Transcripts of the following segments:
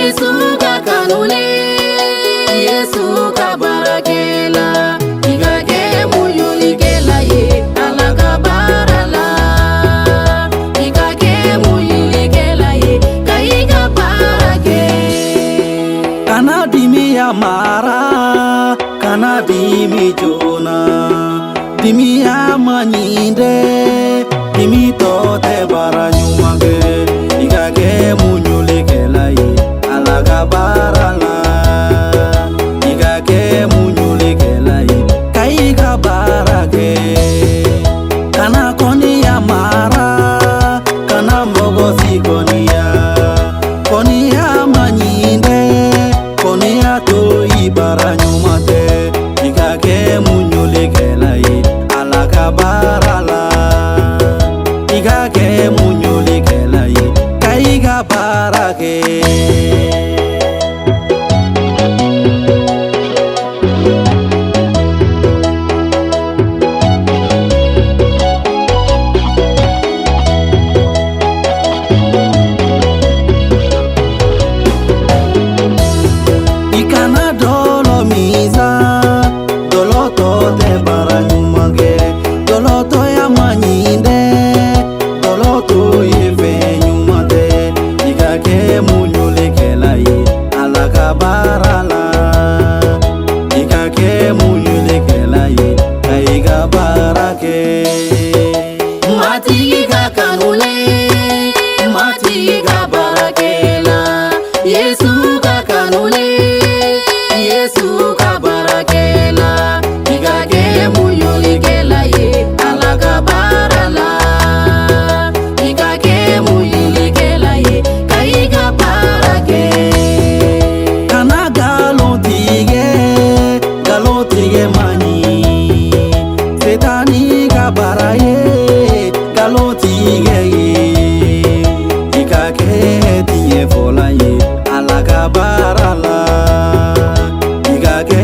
Yesu ka kanule, Yesu ka barakela, igake muyulikela ye, ala ka barala. Igake muyulikela ye, kaiga barake. Kana dimi ya mara, kana dimi jona, dimi ya manyinde, dimi tote baranyumage. Igake muyulikela ye, ala ka barala. Igake muyulikela ye, kaiga barake. Kana koni ya mara, kana mogosi koni ya manyinde, koni ya to ibaranyumate. Igake muyulikela ye, ala ka barala. Igake muyulikela ye, kaiga barake. Ikana dolo miza, dolo to te baranyumage, dolo to ya manyinde, dolo to yefe nyumate. Igake muyulikela ye, ala ka barala. Igake muyulikela ye, kaiga barake. Mati ka kanule, mati ka barakela, Yesu ka kanule, Yesu ka barakela, igake muyulikela ye, ala ka barala. Igake muyulikela ye, kaiga barake. Kana galotige mani, setani ka baraye, galotige ye. Igake tiye fola ye, ala ka barala. Igake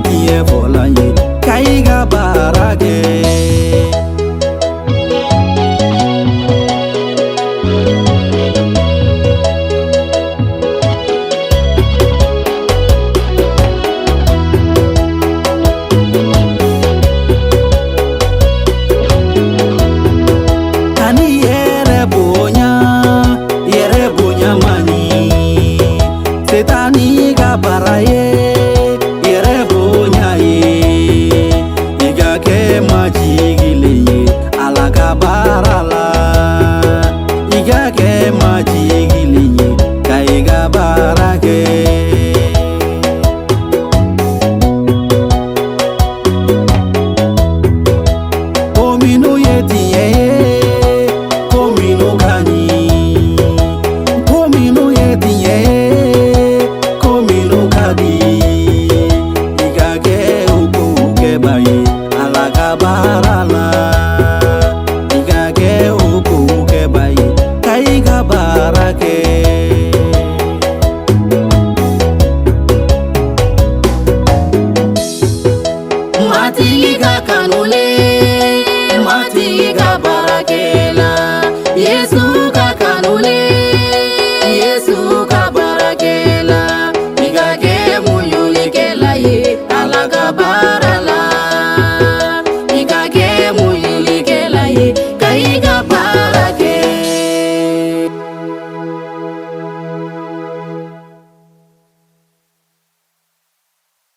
tiye fola ye, kaiga barake. Kani yere bonya mani, setani ka baraye, yere bonya ye. Igake majigile ye, ala ka barala. Igake majigile ye, kaiga barake. Kominu yetiye, kominu kani. Kominu yetiye, kominu kadi. Igake ukuke baye, ala ka barala. Igake ukuke baye, kaiga barake. Mati ka kanule, mati ka barakela, Yesu